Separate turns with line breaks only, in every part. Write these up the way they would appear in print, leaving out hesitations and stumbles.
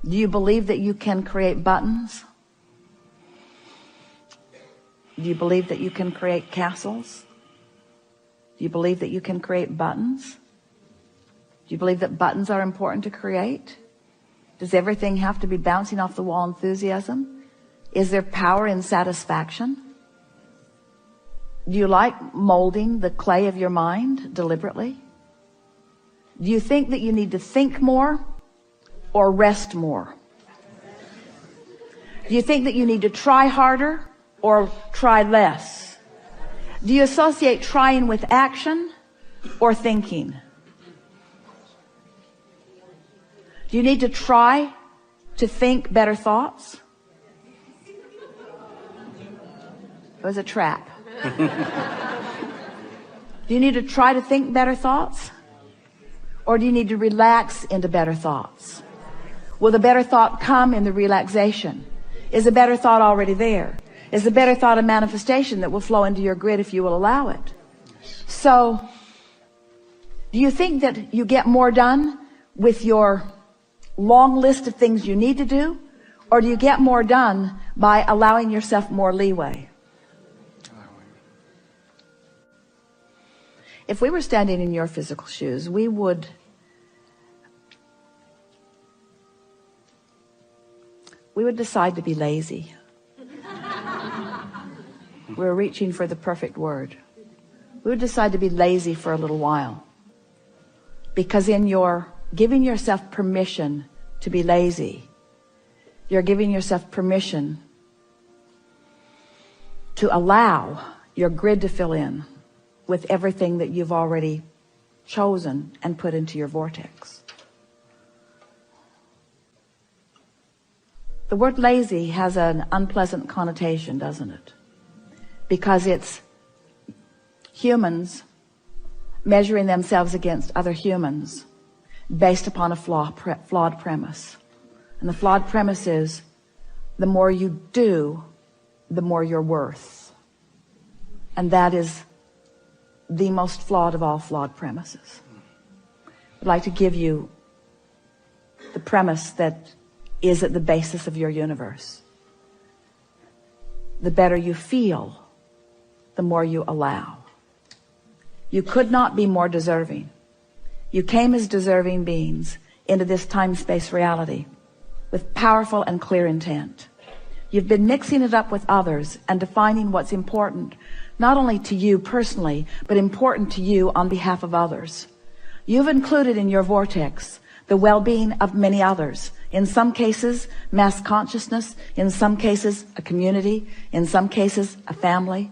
Do you believe that you can create buttons? Do you believe that you can create castles? Do you believe that you can create buttons? Do you believe that buttons are important to create? Does everything have to be bouncing off the wall enthusiasm? Is there power in satisfaction? Do you like molding the clay of your mind deliberately? Do you think that you need to think more or rest more? Do you think that you need to try harder or try less? Do you associate trying with action or thinking? Do you need to try to think better thoughts? It was a trap. Do you need to try to think better thoughts? Or do you need to relax into better thoughts? Will the better thought come in the relaxation? Is the better thought already there? Is the better thought a manifestation that will flow into your grid if you will allow it? So, do you think that you get more done with your long list of things you need to do? Or do you get more done by allowing yourself more leeway? If we were standing in your physical shoes, we would decide to be lazy. We're reaching for the perfect word. We would decide to be lazy for a little while. Because in your giving yourself permission to be lazy, you're giving yourself permission to allow your grid to fill in with everything that you've already chosen and put into your vortex. The word lazy has an unpleasant connotation, doesn't it? Because it's humans measuring themselves against other humans based upon a flawed premise. And the flawed premise is, the more you do, the more you're worth. And that is the most flawed of all flawed premises. I'd like to give you the premise that is at the basis of your universe. The better you feel, the more you allow. You could not be more deserving. You came as deserving beings into this time-space reality with powerful and clear intent. You've been mixing it up with others and defining what's important, not only to you personally, but important to you on behalf of others. You've included in your vortex the well-being of many others. In some cases, mass consciousness. In some cases, a community. In some cases, a family.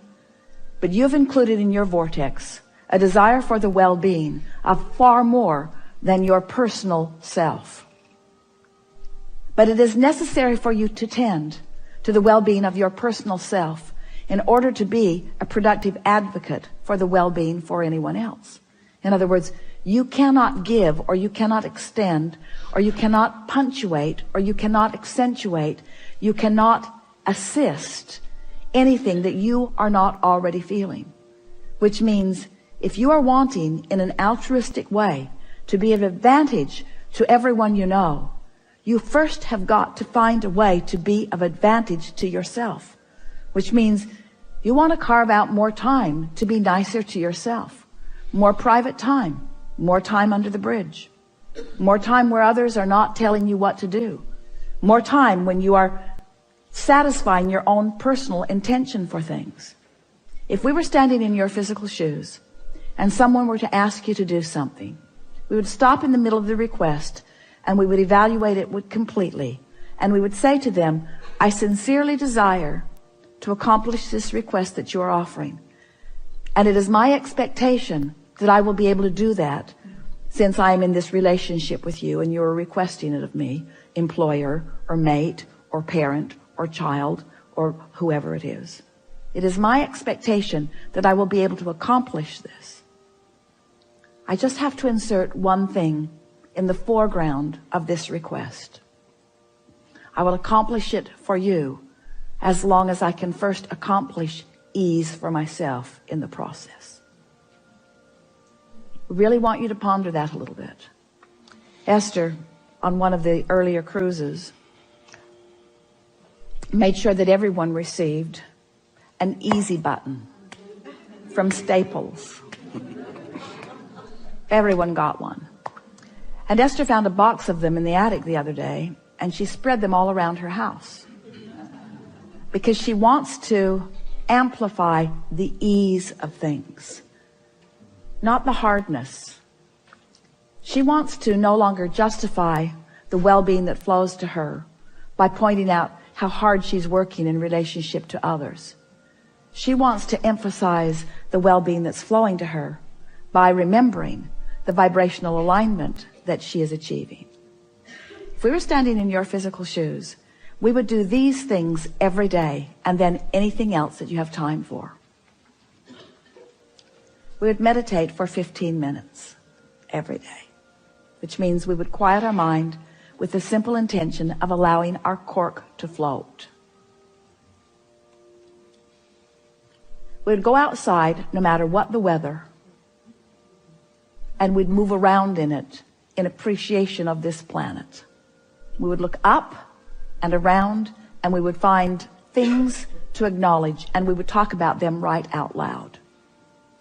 But you've included in your vortex a desire for the well-being of far more than your personal self. But it is necessary for you to tend to the well-being of your personal self in order to be a productive advocate for the well-being for anyone else. In other words, you cannot give, or you cannot extend, or you cannot punctuate, or you cannot accentuate, you cannot assist anything that you are not already feeling. Which means, if you are wanting in an altruistic way to be of advantage to everyone you know, you first have got to find a way to be of advantage to yourself. Which means you want to carve out more time to be nicer to yourself. More private time. More time under the bridge. More time where others are not telling you what to do. More time when you are satisfying your own personal intention for things. If we were standing in your physical shoes and someone were to ask you to do something, we would stop in the middle of the request and we would evaluate it completely. And we would say to them, I sincerely desire to accomplish this request that you are offering. And it is my expectation that I will be able to do that since I am in this relationship with you and you are requesting it of me, employer or mate or parent or child or whoever it is. It is my expectation that I will be able to accomplish this. I just have to insert one thing in the foreground of this request. I will accomplish it for you as long as I can first accomplish ease for myself in the process. I really want you to ponder that a little bit. Esther, on one of the earlier cruises, made sure that everyone received an easy button from Staples. Everyone got one. And Esther found a box of them in the attic the other day, and she spread them all around her house because she wants to amplify the ease of things, not the hardness. She wants to no longer justify the well-being that flows to her by pointing out how hard she's working in relationship to others. She wants to emphasize the well-being that's flowing to her by remembering the vibrational alignment that she is achieving. If we were standing in your physical shoes, we would do these things every day and then anything else that you have time for. We would meditate for 15 minutes every day, which means we would quiet our mind with the simple intention of allowing our cork to float. We would go outside no matter what the weather, and we'd move around in it in appreciation of this planet. We would look up and around, and we would find things to acknowledge, and we would talk about them right out loud.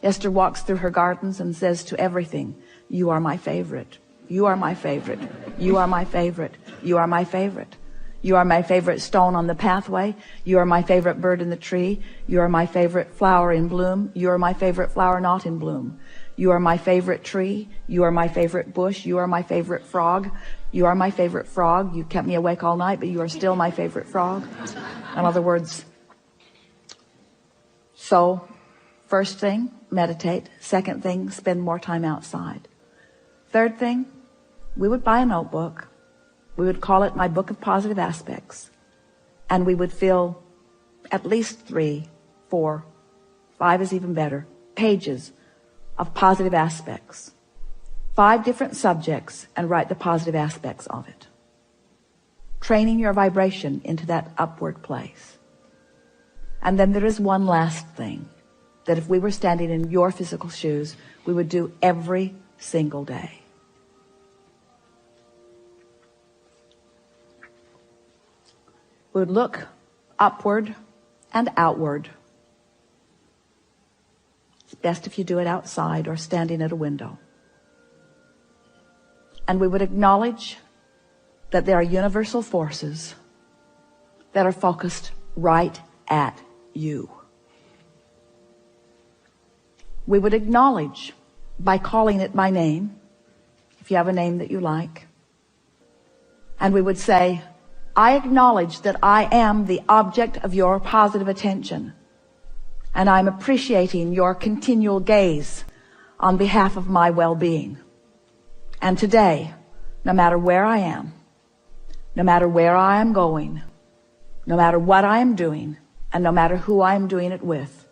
Esther walks through her gardens and says to everything, "You are my favorite. You are my favorite. You are my favorite. You are my favorite. You are my favorite stone on the pathway. You are my favorite bird in the tree. You are my favorite flower in bloom. You are my favorite flower not in bloom. You are my favorite tree. You are my favorite bush. You are my favorite frog. You are my favorite frog. You kept me awake all night, but you are still my favorite frog." In other words, so first thing, meditate. Second thing, spend more time outside. Third thing, we would buy a notebook. We would call it My Book of Positive Aspects. And we would fill at least 3, 4, 5 is even better, pages of positive aspects. 5 different subjects, and write the positive aspects of it. Training your vibration into that upward place. And then there is one last thing that if we were standing in your physical shoes, we would do every single day. We would look upward and outward. It's best if you do it outside or standing at a window. And we would acknowledge that there are universal forces that are focused right at you. We would acknowledge by calling it by name, if you have a name that you like. And we would say, "I acknowledge that I am the object of your positive attention, and I'm appreciating your continual gaze on behalf of my well-being. And today, no matter where I am, no matter where I am going, no matter what I am doing, and no matter who I am doing it with,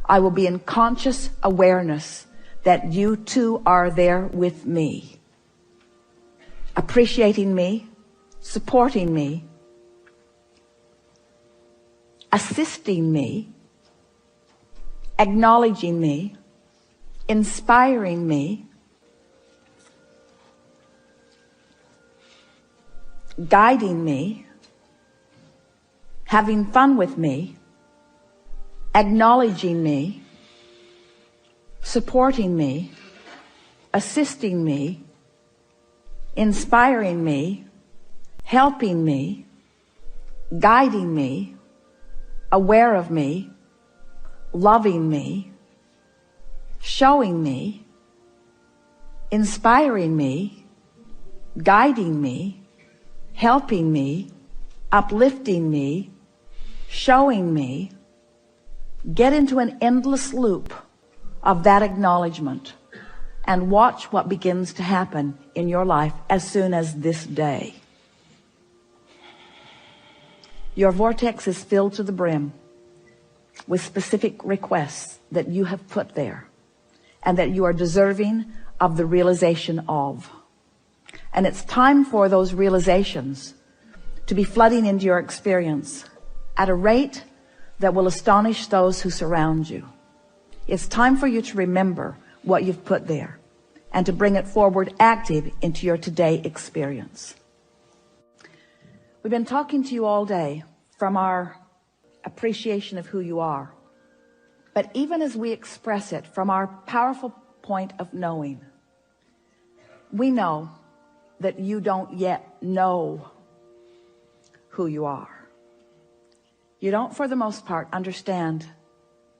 I will be in conscious awareness that you too are there with me, appreciating me, supporting me, assisting me, acknowledging me, inspiring me, guiding me, having fun with me, acknowledging me, supporting me, assisting me, inspiring me, helping me, guiding me, aware of me, loving me, showing me, inspiring me, guiding me, helping me, uplifting me, showing me." Get into an endless loop of that acknowledgement and watch what begins to happen in your life as soon as this day. Your vortex is filled to the brim with specific requests that you have put there and that you are deserving of the realization of. And it's time for those realizations to be flooding into your experience at a rate that will astonish those who surround you. It's time for you to remember what you've put there. and to bring it forward active into your today experience. We've been talking to you all day from our appreciation of who you are. But even as we express it from our powerful point of knowing, we know that you don't yet know who you are. You don't, for the most part, understand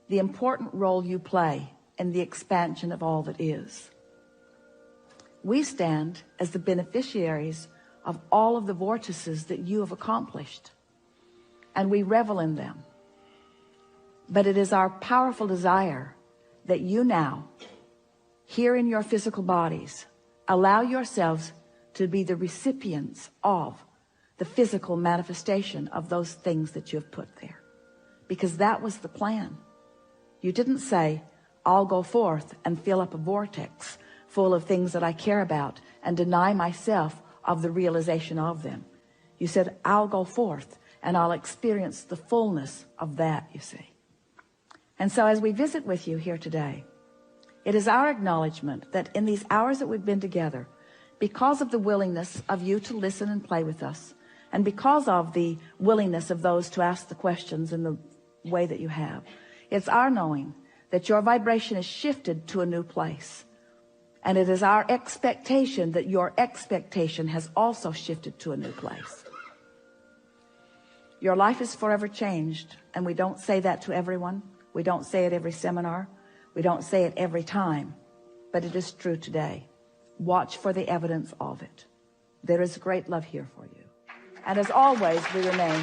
the important role you play in the expansion of all that is. We stand as the beneficiaries of all of the vortices that you have accomplished, and we revel in them. But it is our powerful desire that you now, here in your physical bodies, allow yourselves to be the recipients of the physical manifestation of those things that you have put there. Because that was the plan. You didn't say, I'll go forth and fill up a vortex full of things that I care about and deny myself of the realization of them. You said, I'll go forth and I'll experience the fullness of that, you see. And so as we visit with you here today, it is our acknowledgement that in these hours that we've been together, because of the willingness of you to listen and play with us, and because of the willingness of those to ask the questions in the way that you have, it's our knowing that your vibration is shifted to a new place. And it is our expectation that your expectation has also shifted to a new place. Your life is forever changed, and we don't say that to everyone. We don't say it every seminar. We don't say it every time, but it is true today. Watch for the evidence of it. There is great love here for you. And as always, we remain